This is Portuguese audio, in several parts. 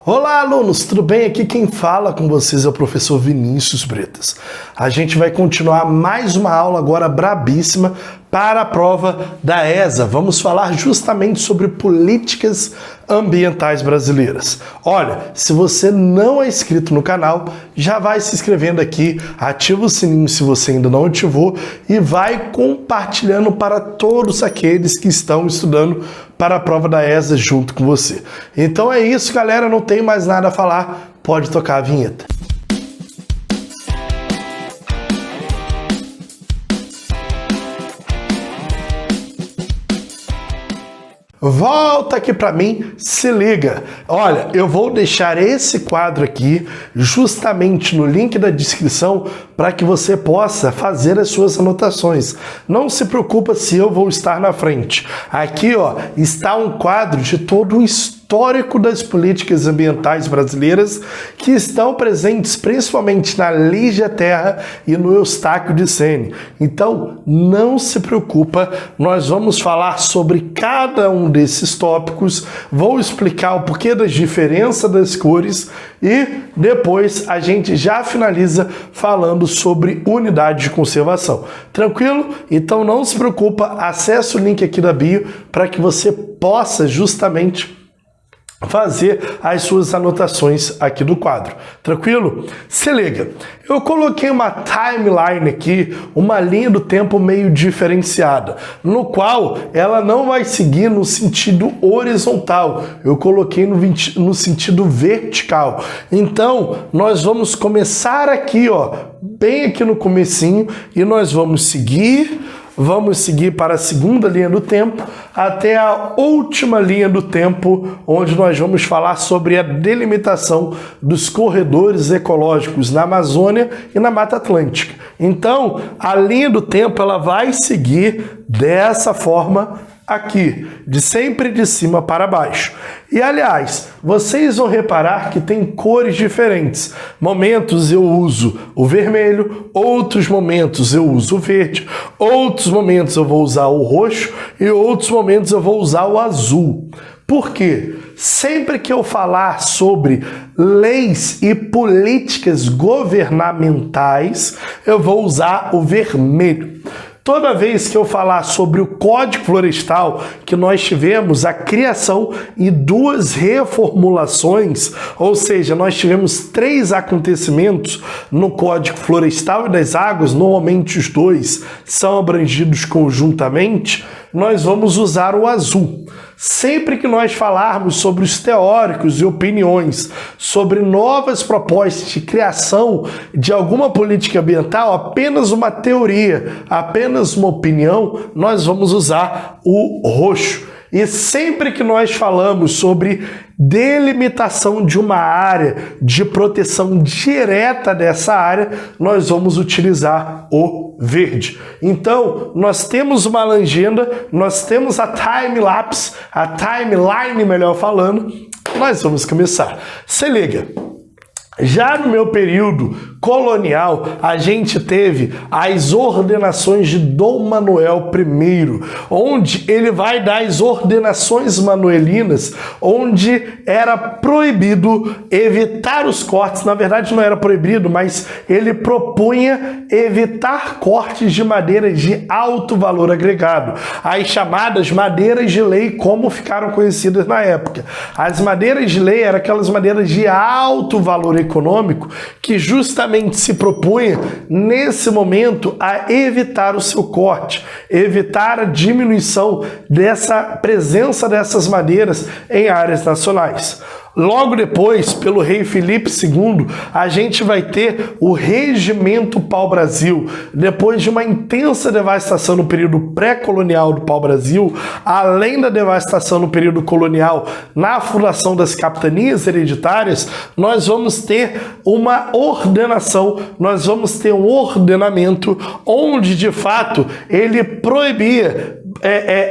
Olá, alunos, tudo bem? Aqui quem fala com vocês é o professor Vinícius Bretas. A gente vai continuar mais uma aula agora brabíssima para a prova da ESA. Vamos falar justamente sobre políticas ambientais brasileiras. Olha, se você não é inscrito no canal, já vai se inscrevendo aqui, ativa o sininho se você ainda não ativou e vai compartilhando para todos aqueles que estão estudando para a prova da ESA junto com você. Então é isso, galera, não tem mais nada a falar, pode tocar a vinheta. Volta aqui para mim, se liga. Olha, eu vou deixar esse quadro aqui justamente no link da descrição para que você possa fazer as suas anotações. Não se preocupa se eu vou estar na frente. Aqui, ó, está um quadro de todo o histórico das políticas ambientais brasileiras que estão presentes principalmente na Lei da Terra e no Eustáquio de Sene. Então, não se preocupa, nós vamos falar sobre cada um desses tópicos, vou explicar o porquê das diferenças das cores e depois a gente já finaliza falando sobre unidade de conservação. Tranquilo? Então não se preocupa, acesse o link aqui da bio para que você possa justamente fazer as suas anotações aqui do quadro. Tranquilo? Se liga, eu coloquei uma timeline aqui, uma linha do tempo meio diferenciada, no qual ela não vai seguir no sentido horizontal, eu coloquei no sentido vertical. Então, nós vamos começar aqui, ó, bem aqui no comecinho, e nós vamos seguir para a segunda linha do tempo, até a última linha do tempo, onde nós vamos falar sobre a delimitação dos corredores ecológicos na Amazônia e na Mata Atlântica. Então, a linha do tempo ela vai seguir dessa forma aqui, sempre de cima para baixo. E, aliás, vocês vão reparar que tem cores diferentes. Momentos eu uso o vermelho, outros momentos eu uso o verde, outros momentos eu vou usar o roxo e outros momentos eu vou usar o azul. Por quê? Sempre que eu falar sobre leis e políticas governamentais, eu vou usar o vermelho. Toda vez que eu falar sobre o Código Florestal, que nós tivemos a criação e 2 reformulações, ou seja, nós tivemos 3 acontecimentos no Código Florestal e das Águas, normalmente os 2 são abrangidos conjuntamente, nós vamos usar o azul. Sempre que nós falarmos sobre os teóricos e opiniões, sobre novas propostas de criação de alguma política ambiental, apenas uma teoria, apenas uma opinião, nós vamos usar o roxo. E sempre que nós falamos sobre delimitação de uma área, de proteção direta dessa área, nós vamos utilizar o verde. Então, nós temos uma legenda, nós temos a time-lapse, a timeline, melhor falando, nós vamos começar. Se liga! Já no meu período colonial, a gente teve as ordenações de Dom Manuel I, onde ele vai dar as ordenações manuelinas, onde era proibido evitar os cortes. Na verdade, não era proibido, mas ele propunha evitar cortes de madeiras de alto valor agregado, as chamadas madeiras de lei, como ficaram conhecidas na época. As madeiras de lei eram aquelas madeiras de alto valor econômico que justamente se propunha nesse momento a evitar o seu corte, evitar a diminuição dessa presença dessas madeiras em áreas nacionais. Logo depois, pelo rei Felipe II, a gente vai ter o Regimento Pau-Brasil. Depois de uma intensa devastação no período pré-colonial do Pau-Brasil, além da devastação no período colonial na fundação das capitanias hereditárias, nós vamos ter uma ordenação, nós vamos ter um ordenamento onde, de fato, ele proibia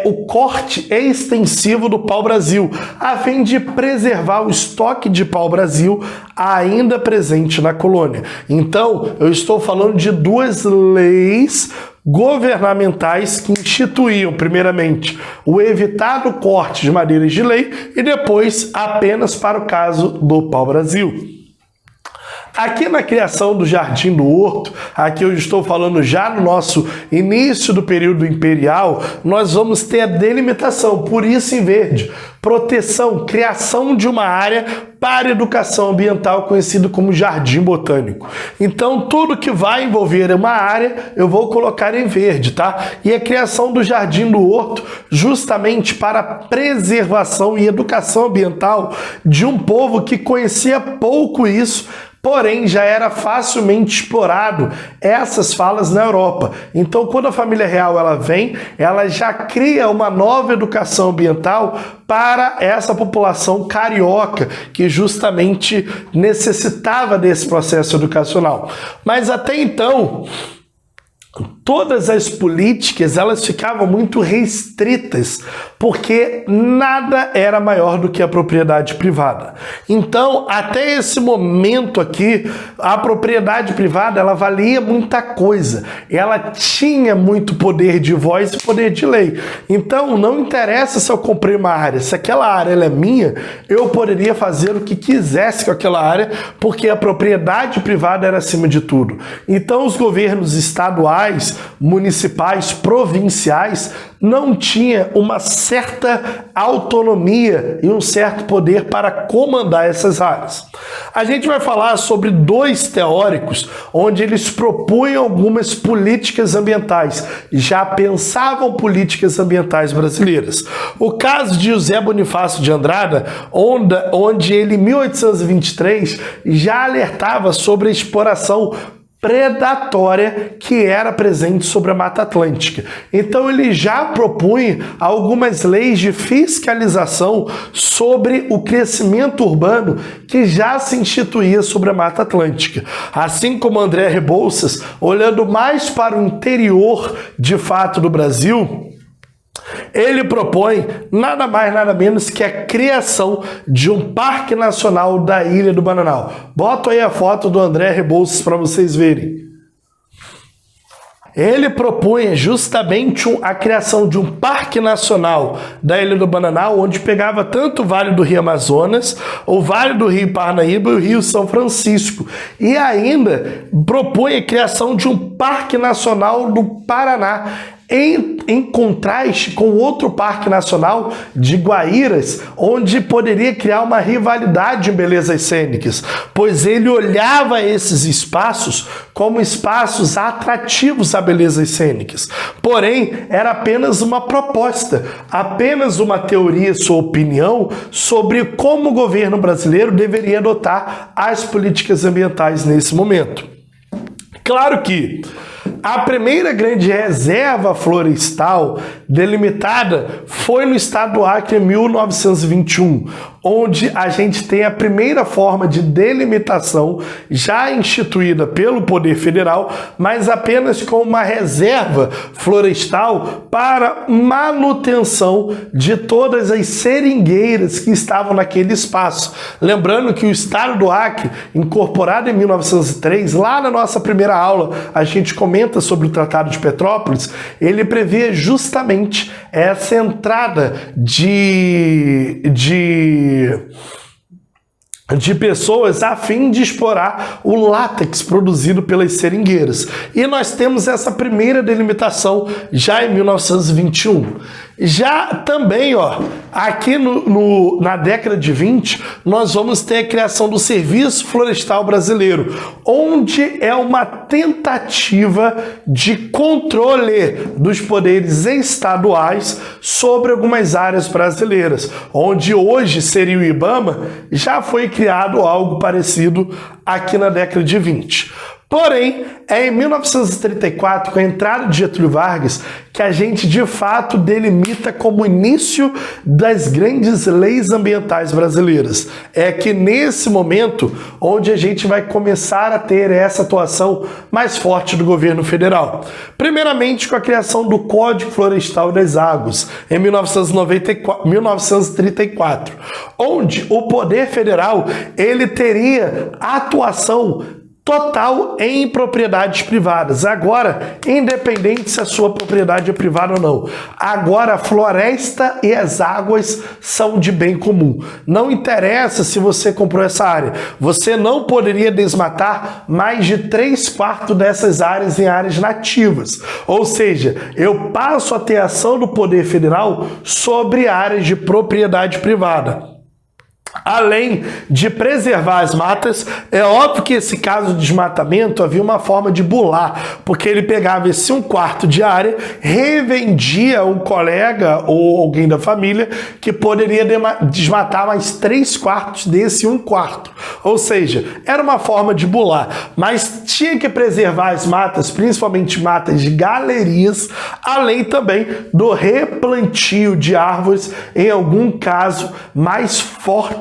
o corte extensivo do pau-brasil, a fim de preservar o estoque de pau-brasil ainda presente na colônia. Então, eu estou falando de 2 leis governamentais que instituíam, primeiramente, o evitado corte de madeiras de lei e depois apenas para o caso do pau-brasil. Aqui na criação do Jardim do Horto, aqui eu estou falando já no nosso início do período imperial, nós vamos ter a delimitação, por isso em verde, proteção, criação de uma área para educação ambiental, conhecido como Jardim Botânico. Então, tudo que vai envolver uma área, eu vou colocar em verde, tá? E a criação do Jardim do Horto, justamente para a preservação e educação ambiental de um povo que conhecia pouco isso, porém já era facilmente explorado essas falas na Europa. Então, quando a família real ela vem, ela já cria uma nova educação ambiental para essa população carioca, que justamente necessitava desse processo educacional. Mas até então, todas as políticas elas ficavam muito restritas, porque nada era maior do que a propriedade privada. Então, até esse momento aqui, a propriedade privada ela valia muita coisa. Ela tinha muito poder de voz e poder de lei. Então, não interessa se eu comprei uma área. Se aquela área ela é minha, eu poderia fazer o que quisesse com aquela área, porque a propriedade privada era acima de tudo. Então, os governos estaduais, municipais, provinciais, não tinha uma certa autonomia e um certo poder para comandar essas áreas. A gente vai falar sobre dois teóricos onde eles propunham algumas políticas ambientais, já pensavam políticas ambientais brasileiras. O caso de José Bonifácio de Andrada, onde ele, em 1823, já alertava sobre a exploração predatória que era presente sobre a Mata Atlântica. Então ele já propunha algumas leis de fiscalização sobre o crescimento urbano que já se instituía sobre a Mata Atlântica. Assim como André Rebouças, olhando mais para o interior de fato do Brasil, ele propõe nada mais, nada menos que a criação de um Parque Nacional da Ilha do Bananal. Boto aí a foto do André Rebouças para vocês verem. Ele propunha justamente a criação de um Parque Nacional da Ilha do Bananal, onde pegava tanto o Vale do Rio Amazonas, o Vale do Rio Parnaíba e o Rio São Francisco. E ainda propunha a criação de um Parque Nacional do Paraná, em contraste com outro Parque Nacional de Guaíras, onde poderia criar uma rivalidade em belezas cênicas, pois ele olhava esses espaços como espaços atrativos a belezas cênicas. Porém, era apenas uma proposta, apenas uma teoria, sua opinião sobre como o governo brasileiro deveria adotar as políticas ambientais nesse momento. Claro que a primeira grande reserva florestal delimitada foi no estado do Acre em 1921, onde a gente tem a primeira forma de delimitação já instituída pelo Poder Federal, mas apenas com uma reserva florestal para manutenção de todas as seringueiras que estavam naquele espaço. Lembrando que o estado do Acre, incorporado em 1903, lá na nossa primeira aula, a gente comenta sobre o Tratado de Petrópolis, ele previa justamente essa entrada de pessoas a fim de explorar o látex produzido pelas seringueiras. E nós temos essa primeira delimitação já em 1921. Já também, aqui na década de 20, nós vamos ter a criação do Serviço Florestal Brasileiro, onde é uma tentativa de controle dos poderes estaduais sobre algumas áreas brasileiras, onde hoje seria o IBAMA, já foi criado algo parecido aqui na década de 20. Porém, é em 1934, com a entrada de Getúlio Vargas, que a gente de fato delimita como início das grandes leis ambientais brasileiras. É que nesse momento onde a gente vai começar a ter essa atuação mais forte do governo federal. Primeiramente com a criação do Código Florestal das Águas, em 1934, onde o Poder Federal ele teria atuação total em propriedades privadas. Agora, independente se a sua propriedade é privada ou não, agora a floresta e as águas são de bem comum. Não interessa se você comprou essa área, você não poderia desmatar mais de 3/4 dessas áreas em áreas nativas. Ou seja, eu passo a ter ação do Poder Federal sobre áreas de propriedade privada. Além de preservar as matas, é óbvio que esse caso de desmatamento havia uma forma de bular, porque ele pegava esse 1/4 de área, revendia um colega ou alguém da família que poderia desmatar mais 3/4 desse 1/4. Ou seja, era uma forma de bular, mas tinha que preservar as matas, principalmente matas de galerias, além também do replantio de árvores, em algum caso mais forte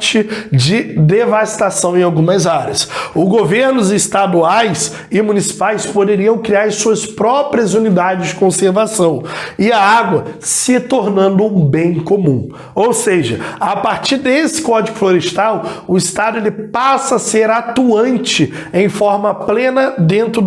de devastação em algumas áreas. Os governos estaduais e municipais poderiam criar suas próprias unidades de conservação e a água se tornando um bem comum. Ou seja, a partir desse Código Florestal, o Estado ele passa a ser atuante em forma plena dentro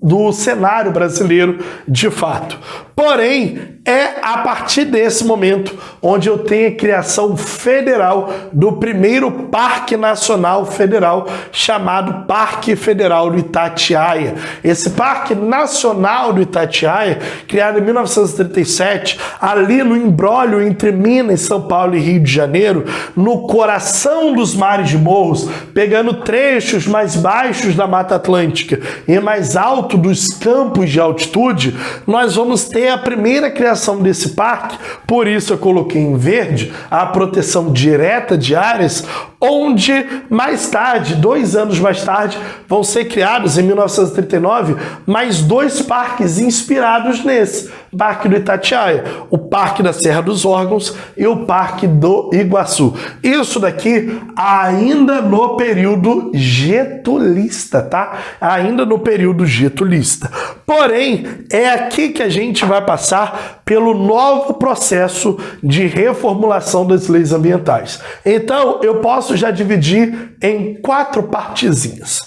do cenário brasileiro de fato. Porém, é a partir desse momento onde eu tenho a criação federal do primeiro Parque Nacional Federal, chamado Parque Federal do Itatiaia. Esse Parque Nacional do Itatiaia, criado em 1937, ali no imbróglio entre Minas, São Paulo e Rio de Janeiro, no coração dos mares de morros, pegando trechos mais baixos da Mata Atlântica e mais alto dos campos de altitude, nós vamos ter a primeira criação desse parque. Por isso eu coloquei em verde a proteção direta de áreas, onde mais tarde, 2 anos mais tarde, vão ser criados, em 1939, mais 2 parques inspirados nesse Parque do Itatiaia, o Parque da Serra dos Órgãos e o Parque do Iguaçu. Isso daqui ainda no período getulista, tá? Ainda no período getulista. Porém, é aqui que a gente vai passar pelo novo processo de reformulação das leis ambientais. Então, eu posso já dividir em 4 partezinhas.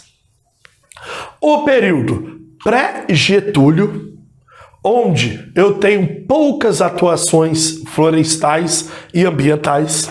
O período pré-Getúlio, onde eu tenho poucas atuações florestais e ambientais.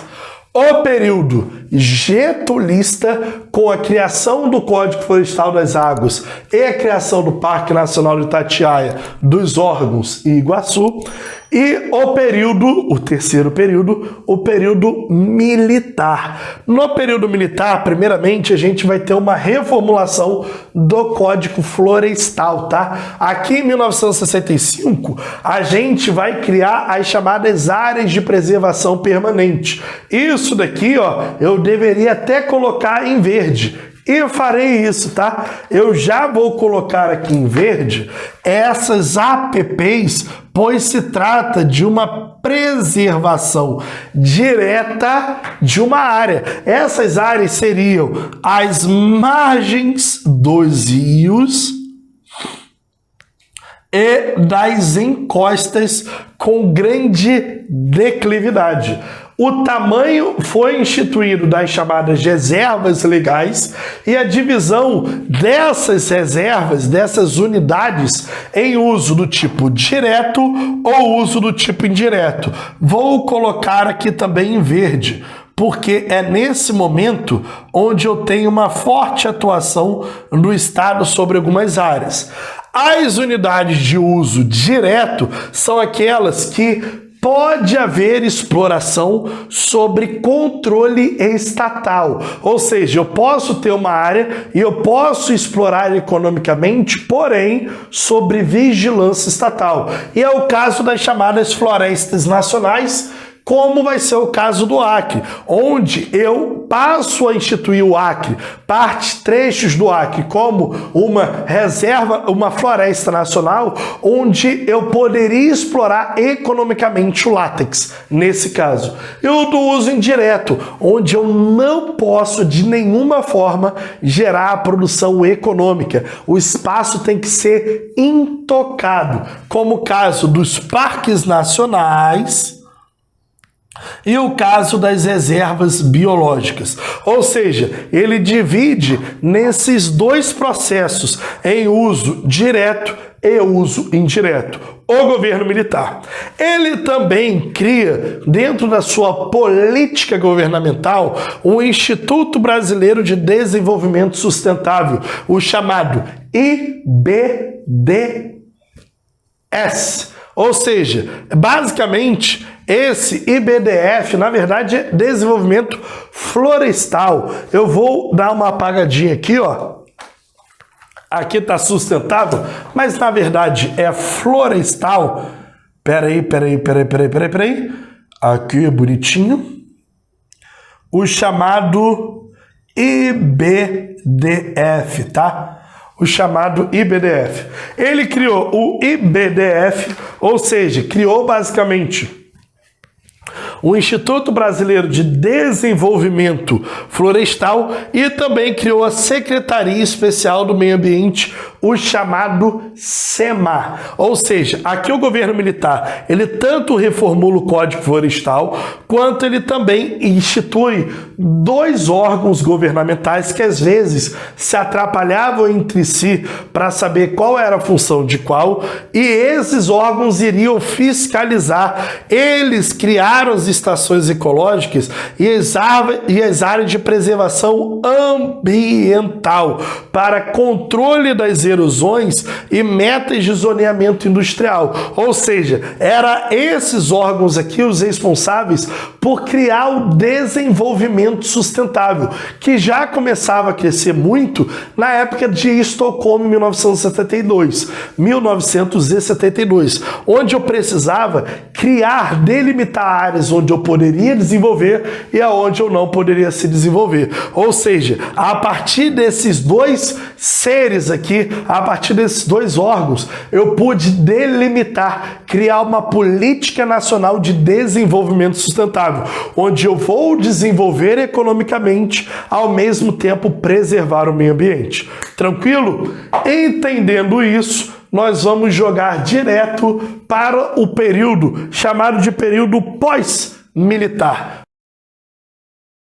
O período getulista, com a criação do Código Florestal das Águas e a criação do Parque Nacional do Itatiaia, dos Órgãos e Iguaçu. E o terceiro período, o período militar. No período militar, primeiramente, a gente vai ter uma reformulação do Código Florestal, tá? Aqui em 1965, a gente vai criar as chamadas áreas de preservação permanente. Isso daqui, ó, eu deveria até colocar em verde. E eu farei isso, tá? Eu já vou colocar aqui em verde essas APPs, pois se trata de uma preservação direta de uma área. Essas áreas seriam as margens dos rios e das encostas com grande declividade. O tamanho foi instituído das chamadas reservas legais e a divisão dessas reservas, dessas unidades, em uso do tipo direto ou uso do tipo indireto. Vou colocar aqui também em verde, porque é nesse momento onde eu tenho uma forte atuação do Estado sobre algumas áreas. As unidades de uso direto são aquelas que pode haver exploração sobre controle estatal. Ou seja, eu posso ter uma área e eu posso explorar economicamente, porém, sobre vigilância estatal. E é o caso das chamadas florestas nacionais, como vai ser o caso do Acre, onde eu passo a instituir o Acre, trechos do Acre, como uma reserva, uma floresta nacional, onde eu poderia explorar economicamente o látex, nesse caso. E o do uso indireto, onde eu não posso de nenhuma forma gerar a produção econômica. O espaço tem que ser intocado, como o caso dos parques nacionais e o caso das reservas biológicas. Ou seja, ele divide nesses dois processos em uso direto e uso indireto, o governo militar. Ele também cria, dentro da sua política governamental, o Instituto Brasileiro de Desenvolvimento Sustentável, o chamado IBDS. Ou seja, basicamente, esse IBDF, na verdade, é desenvolvimento florestal. Eu vou dar uma apagadinha aqui, ó. Aqui tá sustentável, mas na verdade é florestal. Peraí. Aqui é bonitinho. O chamado IBDF, tá? O chamado IBDF. Ele criou o IBDF, ou seja, criou basicamente o Instituto Brasileiro de Desenvolvimento Florestal e também criou a Secretaria Especial do Meio Ambiente, o chamado SEMA. Ou seja, aqui o governo militar, ele tanto reformula o Código Florestal, quanto ele também institui dois órgãos governamentais que às vezes se atrapalhavam entre si para saber qual era a função de qual, e esses órgãos iriam fiscalizar. Eles criaram as estações ecológicas e as áreas de preservação ambiental para controle das erosões e metas de zoneamento industrial. Ou seja, eram esses órgãos aqui os responsáveis por criar o desenvolvimento sustentável, que já começava a crescer muito na época de Estocolmo, 1972, onde eu precisava criar, delimitar áreas onde eu poderia desenvolver e aonde eu não poderia se desenvolver. Ou seja, a partir desses dois seres aqui, a partir desses dois órgãos, eu pude delimitar, criar uma política nacional de desenvolvimento sustentável, onde eu vou desenvolver economicamente, ao mesmo tempo preservar o meio ambiente. Tranquilo? Entendendo isso, nós vamos jogar direto para o período chamado de período pós-militar.